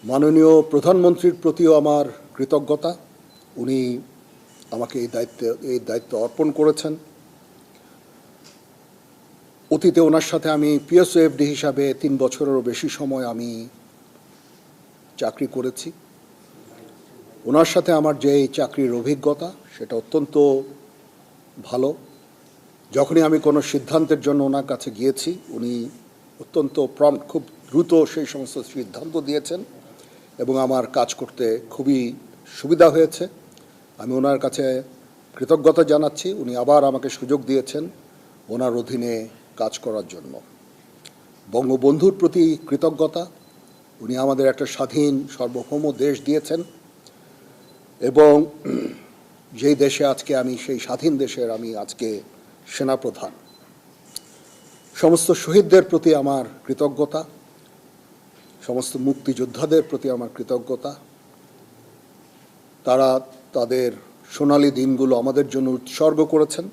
মাননীয় প্রধানমন্ত্রীর প্রতিও আমার কৃতজ্ঞতা। উনি আমাকে এই দায়িত্ব অর্পণ করেছেন। অতীতে ওনার সাথে আমি পিএসওএফডি হিসাবে 3 বছরেরও বেশি সময় আমি চাকরি করেছি। ওনার সাথে আমার যে চাকরির অভিজ্ঞতা সেটা অত্যন্ত ভালো। যখনই আমি কোনো সিদ্ধান্তের জন্য ওনার কাছে গিয়েছি উনি অত্যন্ত প্রম্প্ট, খুব দ্রুত সেই সমস্ত সিদ্ধান্ত দিয়েছেন এবং আমার কাজ করতে খুবই সুবিধা হয়েছে। আমি ওনার কাছে কৃতজ্ঞতা জানাচ্ছি। উনি আবার আমাকে সুযোগ দিয়েছেন ওনার অধীনে কাজ করার জন্য। বঙ্গবন্ধুর প্রতি কৃতজ্ঞতা। উনি আমাদের একটা স্বাধীন সার্বভৌম দেশ দিয়েছেন এবং যেই দেশে আজকে আমি, সেই স্বাধীন দেশের আমি আজকে সেনাপ্রধান। সমস্ত শহীদদের প্রতি আমার কৃতজ্ঞতা, সমস্ত মুক্তিযোদ্ধাদের প্রতি আমার কৃতজ্ঞতা। তারা তাদের সোনালী দিনগুলো আমাদের জন্য উৎসর্গ করেছেন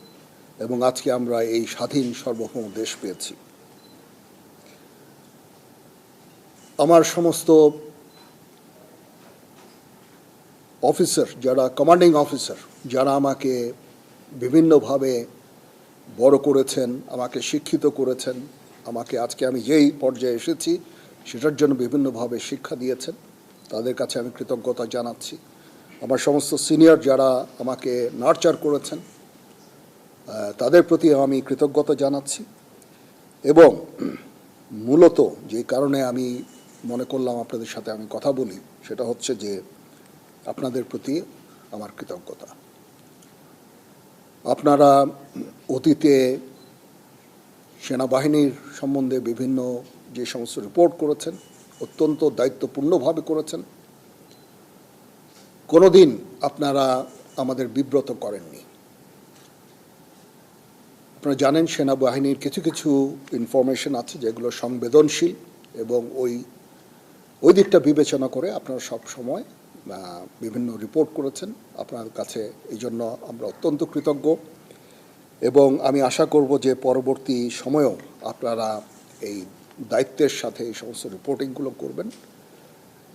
এবং আজকে আমরা এই স্বাধীন সার্বভৌম দেশ পেয়েছি। আমার সমস্ত অফিসার, যারা কমান্ডিং অফিসার, যারা আমাকে বিভিন্নভাবে বড় করেছেন, আমাকে শিক্ষিত করেছেন, আমাকে আজকে আমি যেই পর্যায়ে এসেছি সেটার জন্য বিভিন্নভাবে শিক্ষা দিয়েছেন, তাদের কাছে আমি কৃতজ্ঞতা জানাচ্ছি। আমার সমস্ত সিনিয়র যারা আমাকে নার্চার করেছেন তাদের প্রতি আমি কৃতজ্ঞতা জানাচ্ছি। এবং মূলত যে কারণে আমি মনে করলাম আপনাদের সাথে আমি কথা বলি সেটা হচ্ছে যে আপনাদের প্রতি আমার কৃতজ্ঞতা। আপনারা অতীতে সেনাবাহিনীর সম্বন্ধে বিভিন্ন যে সমস্ত রিপোর্ট করেছেন অত্যন্ত দায়িত্বপূর্ণভাবে করেছেন। কোনোদিন আপনারা আমাদের বিব্রত করেননি। আপনারা জানেন সেনাবাহিনীর কিছু কিছু ইনফরমেশন আছে যেগুলো সংবেদনশীল এবং ওই দিকটা বিবেচনা করে আপনারা সব সময় বিভিন্ন রিপোর্ট করেছেন। আপনার কাছে এই জন্য আমরা অত্যন্ত কৃতজ্ঞ এবং আমি আশা করব যে পরবর্তী সময়েও আপনারা এই দায়িত্বের সাথে এই সমস্ত রিপোর্টিংগুলো করবেন।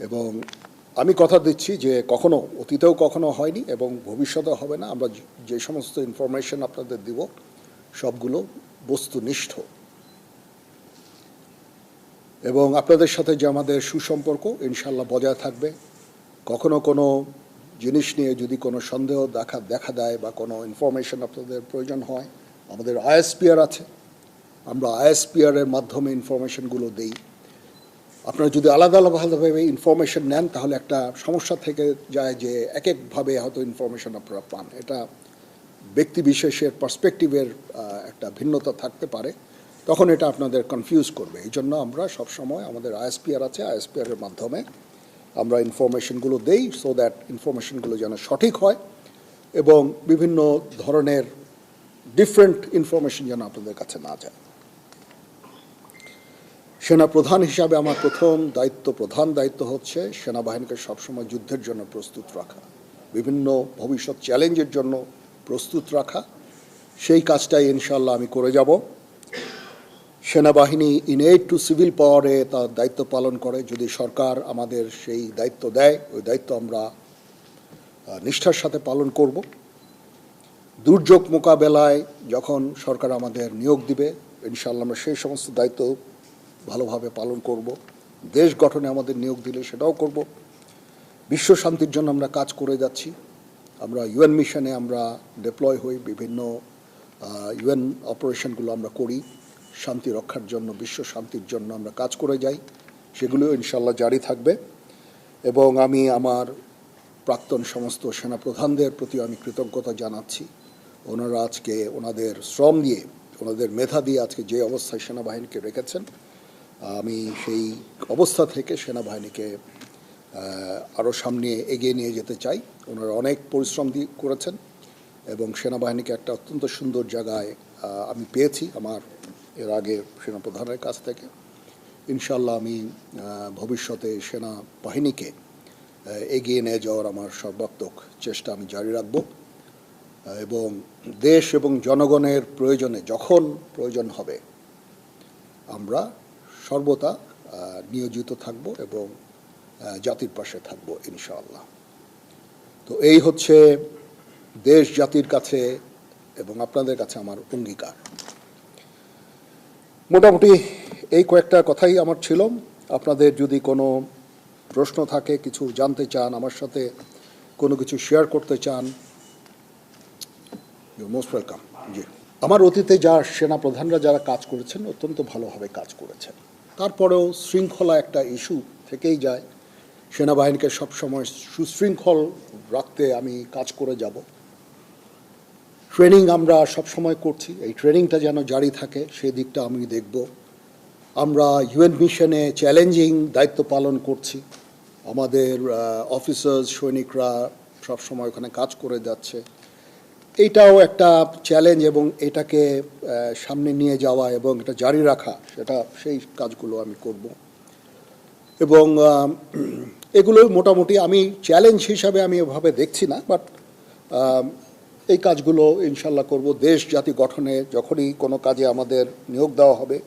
এবং আমি কথা দিচ্ছি যে কখনো, অতীতেও কখনো হয়নি এবং ভবিষ্যতেও হবে না, আমরা যে সমস্ত ইনফরমেশন আপনাদের দিব সবগুলো বস্তুনিষ্ঠ। এবং আপনাদের সাথে যে আমাদের সুসম্পর্ক ইনশাল্লাহ বজায় থাকবে। কখনো কোনো জিনিস নিয়ে যদি কোনো সন্দেহ দেখা দেয় বা কোনো ইনফরমেশন আপনাদের প্রয়োজন হয়, আমাদের আইএসপিআর আছে, আমরা আইএসপিআরের মাধ্যমে ইনফরমেশনগুলো দিই। আপনারা যদি আলাদা আলাদাভাবে ইনফরমেশন নেন তাহলে একটা সমস্যা থেকে যায় যে এক একভাবে হয়তো ইনফরমেশন আপনারা পান। এটা ব্যক্তি বিশেষের পার্সপেক্টিভের একটা ভিন্নতা থাকতে পারে, তখন এটা আপনাদের কনফিউজ করবে। এই জন্য আমরা সবসময় আমাদের আইএসপিআর আছে, আইএসপিআরের মাধ্যমে আমরা ইনফরমেশনগুলো দেই সো দ্যাট ইনফরমেশনগুলো যেন সঠিক হয় এবং বিভিন্ন ধরনের ডিফারেন্ট ইনফরমেশন যেন আপনাদের কাছে না যায়। সেনাপ্রধান হিসাবে আমার প্রধান দায়িত্ব হচ্ছে সেনাবাহিনীকে সবসময় যুদ্ধের জন্য প্রস্তুত রাখা, বিভিন্ন ভবিষ্যৎ চ্যালেঞ্জের জন্য প্রস্তুত রাখা। সেই কাজটাই ইনশাল্লাহ আমি করে যাব। সেনাবাহিনী ইনএড টু সিভিল পাওয়ারে তার দায়িত্ব পালন করে। যদি সরকার আমাদের সেই দায়িত্ব দেয়, ওই দায়িত্ব আমরা নিষ্ঠার সাথে পালন করব। দুর্যোগ মোকাবেলায় যখন সরকার আমাদের নিয়োগ দিবে ইনশাল্লাহ আমরা সেই সমস্ত দায়িত্ব ভালোভাবে পালন করব। দেশ গঠনে আমাদের নিয়োগ দিলে সেটাও করব। বিশ্ব শান্তির জন্য আমরা কাজ করে যাচ্ছি। আমরা ইউএন মিশনে আমরা ডিপ্লয় হই, বিভিন্ন ইউএন অপারেশনগুলো আমরা করি শান্তি রক্ষার জন্য, বিশ্ব শান্তির জন্য আমরা কাজ করে যাই। সেগুলো ইনশাল্লাহ জারি থাকবে। এবং আমি আমার প্রাক্তন সমস্ত সেনাপ্রধানদের প্রতি আমি কৃতজ্ঞতা জানাচ্ছি। ওনারা আজকে ওনাদের শ্রম দিয়ে, ওনাদের মেধা দিয়ে আজকে যে অবস্থায় সেনাবাহিনীকে রেখেছেন, আমি সেই অবস্থা থেকে সেনাবাহিনীকে আরও সামনে এগিয়ে নিয়ে যেতে চাই। ওনারা অনেক পরিশ্রম করেছেন এবং সেনাবাহিনীকে একটা অত্যন্ত সুন্দর জায়গায় আমি পেয়েছি আমার এর আগে সেনাপ্রধানের কাছ থেকে। ইনশাল্লাহ আমি ভবিষ্যতে সেনাবাহিনীকে এগিয়ে নিয়ে যাওয়ার আমার সর্বাত্মক চেষ্টা আমি জারি রাখব এবং দেশ এবং জনগণের প্রয়োজনে যখন প্রয়োজন হবে আমরা সর্বদা নিয়োজিত থাকব এবং জাতির পাশে থাকব ইনশাআল্লাহ। তো এই হচ্ছে দেশ জাতির কাছে এবং আপনাদের কাছে আমার অঙ্গীকার। মোটামুটি এই কয়েকটা কথাই আমার ছিল। আপনাদের যদি কোনো প্রশ্ন থাকে, কিছু জানতে চান, আমার সাথে কোনো কিছু শেয়ার করতে চান, ইউ মোস্ট ওয়েলকাম। জি, আমার অতীতে সেনাপ্রধানরা যারা কাজ করেছেন অত্যন্ত ভালোভাবে কাজ করেছেন। তারপরেও শৃঙ্খলা একটা ইস্যু থেকেই যায়। সেনাবাহিনীকে সবসময় সুশৃঙ্খল রাখতে আমি কাজ করে যাব। ট্রেনিং আমরা সবসময় করছি, এই ট্রেনিংটা যেন জারি থাকে সেই দিকটা আমি দেখব। আমরা ইউএন মিশনে চ্যালেঞ্জিং দায়িত্ব পালন করছি। আমাদের অফিসার্স সৈনিকরা সবসময় ওখানে কাজ করে যাচ্ছে। এইটাও একটা চ্যালেঞ্জ এবং এটাকে সামনে নিয়ে যাওয়া এবং এটা জারি রাখা, সেই কাজগুলো আমি করব। এবং এগুলো মোটামুটি আমি চ্যালেঞ্জ হিসাবে আমি এভাবে দেখছি না, বাট এই কাজগুলো ইনশাল্লাহ করব। দেশ জাতি গঠনে যখনই কোনো কাজে আমাদের নিয়োগ দেওয়া হবে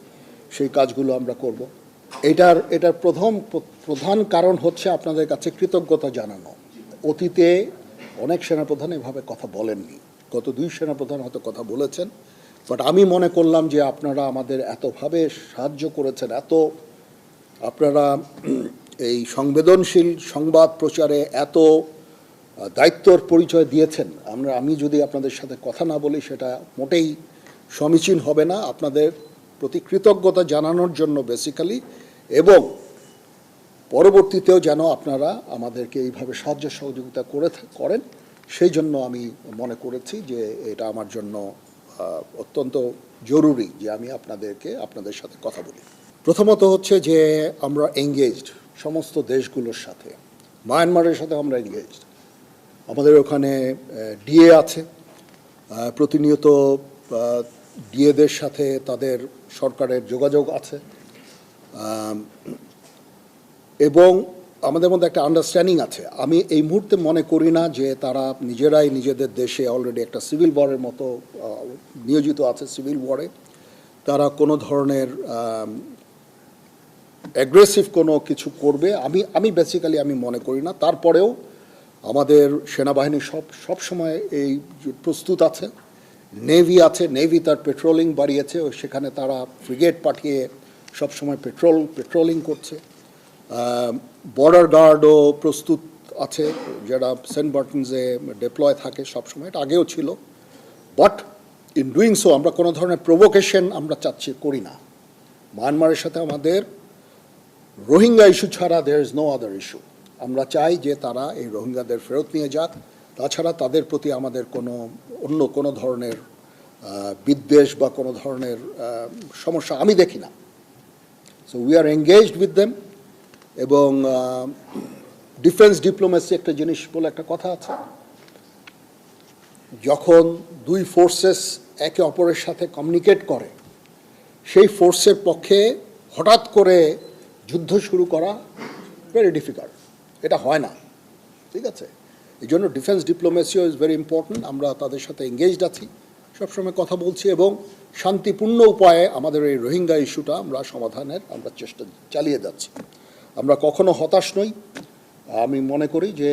সেই কাজগুলো আমরা করব। এটার প্রধান কারণ হচ্ছে আপনাদের কাছে কৃতজ্ঞতা জানানো। অতীতে অনেক সেনাপ্রধান এভাবে কথা বলেননি, গত 2 সেনাপ্রধান হয়তো কথা বলেছেন, বাট আমি মনে করলাম যে আপনারা আমাদের এতভাবে সাহায্য করেছেন, আপনারা এই সংবেদনশীল সংবাদ প্রচারে এত দায়িত্বর পরিচয় দিয়েছেন। আমি যদি আপনাদের সাথে কথা না বলি সেটা মোটেই সমীচীন হবে না। আপনাদের প্রতি কৃতজ্ঞতা জানানোর জন্য বেসিক্যালি, এবং পরবর্তীতেও যেন আপনারা আমাদেরকে এইভাবে সাহায্য সহযোগিতা করেন সেই জন্য আমি মনে করেছি যে এটা আমার জন্য অত্যন্ত জরুরি যে আমি আপনাদের সাথে কথা বলি। প্রথমত হচ্ছে যে আমরা এঙ্গেজড সমস্ত দেশগুলোর সাথে। মায়ানমারের সাথে আমরা এঙ্গেজড। আমাদের ওখানে ডিএ আছে, প্রতিনিয়ত ডিএদের সাথে তাদের সরকারের যোগাযোগ আছে, এবং আমাদের মধ্যে একটা আন্ডারস্ট্যান্ডিং আছে। আমি এই মুহূর্তে মনে করি না যে তারা নিজেরাই নিজেদের দেশে অলরেডি একটা সিভিল ওয়ারের মতো নিয়োজিত আছে। সিভিল ওয়ারে তারা কোনো ধরনের অ্যাগ্রেসিভ কোনো কিছু করবে আমি বেসিক্যালি আমি মনে করি না। তারপরেও আমাদের সেনাবাহিনী সব সময় এই প্রস্তুত আছে। নেভি আছে, নেভি তার পেট্রোলিং বাড়িয়েছে, সেখানে তারা ফ্রিগেট পাঠিয়ে সবসময় পেট্রোলিং করছে। বর্ডার গার্ডও প্রস্তুত আছে, যারা সেন্ট মার্টিনসে ডিপ্লয় থাকে সবসময়, এটা আগেও ছিল। বাট ইন ডুইং সো আমরা কোনো ধরনের প্রভোকেশন আমরা করি না। মায়ানমারের সাথে আমাদের রোহিঙ্গা ইস্যু ছাড়া there is no other issue. আমরা চাই যে তারা এই রোহিঙ্গাদের ফেরত নিয়ে যাক। তাছাড়া তাদের প্রতি আমাদের অন্য কোনো ধরনের বিদ্বেষ বা কোনো ধরনের সমস্যা আমি দেখি না। So we are engaged with them. এবং ডিফেন্স ডিপ্লোমেসি একটা জিনিস বলে একটা কথা আছে, যখন 2 ফোর্সেস একে অপরের সাথে কমিউনিকেট করে সেই ফোর্সের পক্ষে হঠাৎ করে যুদ্ধ শুরু করা ভেরি ডিফিকাল্ট, এটা হয় না, ঠিক আছে? এই জন্য ডিফেন্স ডিপ্লোমেসিও ইজ ভেরি ইম্পর্ট্যান্ট। আমরা তাদের সাথে এঙ্গেজড আছি, সবসময় কথা বলছি, এবং শান্তিপূর্ণ উপায়ে আমাদের এই রোহিঙ্গা ইস্যুটা আমরা সমাধানের চেষ্টা চালিয়ে যাচ্ছি। আমরা কখনো হতাশ নই। আমি মনে করি যে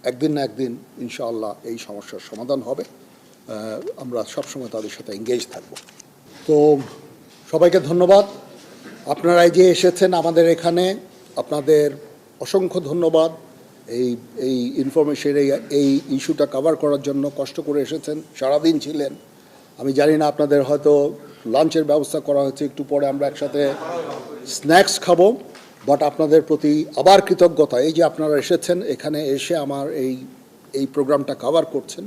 একদিন না একদিন ইনশাআল্লাহ এই সমস্যার সমাধান হবে। আমরা সবসময় তাদের সাথে এঙ্গেজ থাকব। তো সবাইকে ধন্যবাদ। আপনারা যে এসেছেন আমাদের এখানে, আপনাদের অসংখ্য ধন্যবাদ। এই ইনফরমেশন, এই ইস্যুটা কভার করার জন্য কষ্ট করে এসেছেন, সারাদিন ছিলেন। আমি জানি না আপনাদের হয়তো লাঞ্চের ব্যবস্থা করা হয়েছে, একটু পরে আমরা একসাথে স্ন্যাক্স খাবো। বাট আপনাদের প্রতি আবার কৃতজ্ঞতা, এই যে আপনারা এসেছেন এখানে এসে আমার এই প্রোগ্রামটা কভার করছেন,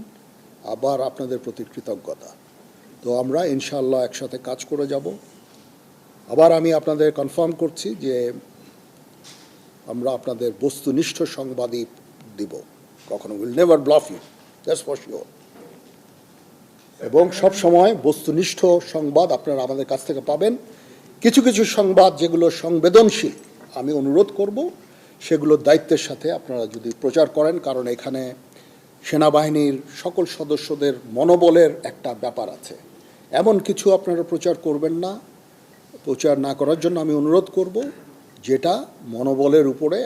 আবার আপনাদের প্রতি কৃতজ্ঞতা। তো আমরা ইনশাআল্লাহ একসাথে কাজ করে যাব। আবার আমি আপনাদের কনফার্ম করছি যে আমরা আপনাদের বস্তুনিষ্ঠ সংবাদই দিব, কখনো will never bluff you, that's for sure. এবং সব সময় বস্তুনিষ্ঠ সংবাদ আপনারা আমাদের কাছ থেকে পাবেন। কিছু কিছু সংবাদ যেগুলো সংবেদনশীল, আমি অনুরোধ করব সেগুলো দায়িত্বের সাথে আপনারা যদি প্রচার করেন, কারণ এখানে সেনাবাহিনীর সকল সদস্যদের মনোবলের একটা ব্যাপার আছে। এমন কিছু আপনারা প্রচার করবেন না, প্রচার না করার জন্য আমি অনুরোধ করব। যেটা মনোবলের উপরে